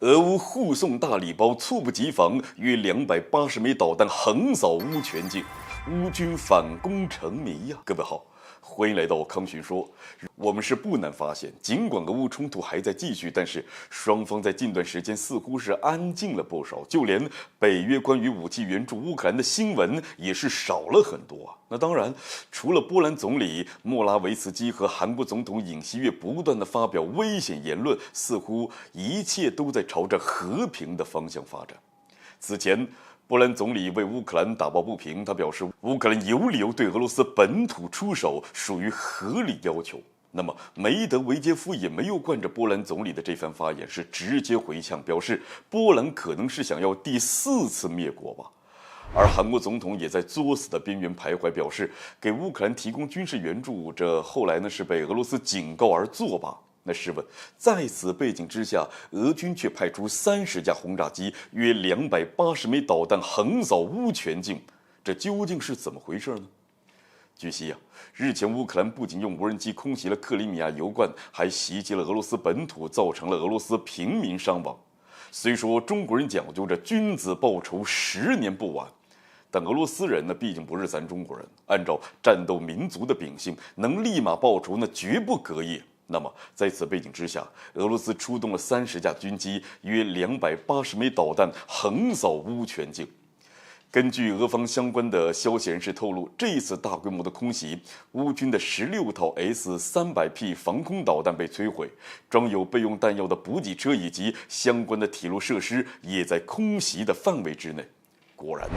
俄乌护送大礼包猝不及防，约280枚导弹横扫乌全境，乌军反攻成谜呀！各位好，欢迎来到康寻说。我们是不难发现，尽管俄乌冲突还在继续，但是双方在近段时间似乎是安静了不少，就连北约关于武器援助乌克兰的新闻也是少了很多啊。那当然，除了波兰总理莫拉维茨基和韩国总统尹锡悦不断的发表危险言论，似乎一切都在朝着和平的方向发展。此前，波兰总理为乌克兰打抱不平，他表示乌克兰有理由对俄罗斯本土出手，属于合理要求。那么梅德韦杰夫也没有惯着波兰总理的这番发言，是直接回呛，表示波兰可能是想要第4次灭国吧。而韩国总统也在作死的边缘徘徊，表示给乌克兰提供军事援助，这后来呢是被俄罗斯警告而作罢。那试问，在此背景之下，俄军却派出30架轰炸机，约280枚导弹横扫乌全境，这究竟是怎么回事呢？据悉日前乌克兰不仅用无人机空袭了克里米亚油罐，还袭击了俄罗斯本土，造成了俄罗斯平民伤亡。虽说中国人讲究着君子报仇10年不晚，但俄罗斯人呢，毕竟不是咱中国人，按照战斗民族的秉性，能立马报仇那绝不隔夜。那么在此背景之下，俄罗斯出动了30架军机，约280枚导弹横扫乌全境。根据俄方相关的消息人士透露，这次大规模的空袭，乌军的16套 S-300P 防空导弹被摧毁，装有备用弹药的补给车以及相关的铁路设施也在空袭的范围之内。果然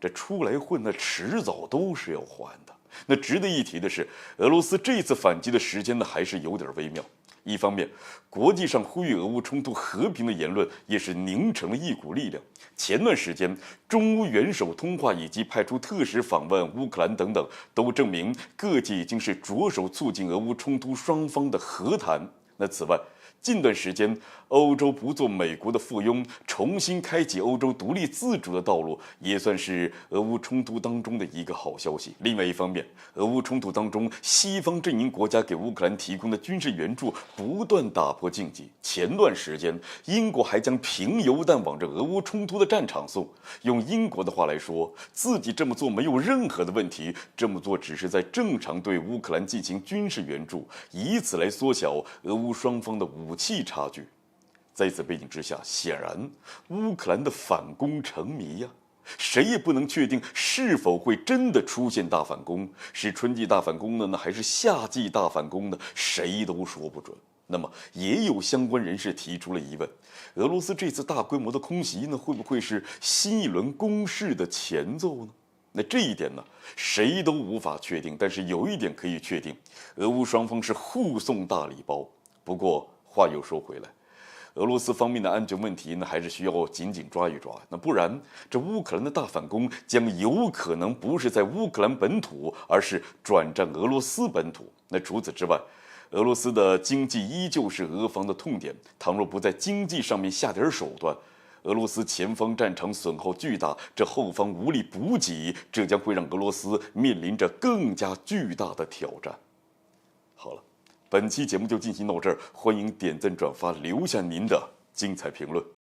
这出来混那迟早都是要还的。那值得一提的是，俄罗斯这次反击的时间呢还是有点微妙。一方面，国际上呼吁俄乌冲突和平的言论也是凝成了一股力量。前段时间，中乌元首通话以及派出特使访问乌克兰等等，都证明各界已经是着手促进俄乌冲突双方的和谈。那此外，近段时间，欧洲不做美国的附庸，重新开启欧洲独立自主的道路，也算是俄乌冲突当中的一个好消息。另外一方面，俄乌冲突当中，西方阵营国家给乌克兰提供的军事援助不断打破禁忌。前段时间，英国还将平油弹往着俄乌冲突的战场送。用英国的话来说，自己这么做没有任何的问题，这么做只是在正常对乌克兰进行军事援助，以此来缩小俄乌双方的武器差距。在此背景之下，显然乌克兰的反攻成谜呀，谁也不能确定是否会真的出现大反攻，是春季大反攻呢，还是夏季大反攻呢？谁都说不准。那么，也有相关人士提出了疑问：俄罗斯这次大规模的空袭呢，会不会是新一轮攻势的前奏呢？那这一点呢，谁都无法确定。但是有一点可以确定，俄乌双方是互送大礼包。不过话又说回来，俄罗斯方面的安全问题呢，还是需要紧紧抓一抓。那不然，这乌克兰的大反攻将有可能不是在乌克兰本土，而是转战俄罗斯本土。那除此之外，俄罗斯的经济依旧是俄方的痛点。倘若不在经济上面下点手段，俄罗斯前方战场损耗巨大，这后方无力补给，这将会让俄罗斯面临着更加巨大的挑战。好了，本期节目就进行到这儿，欢迎点赞转发，留下您的精彩评论。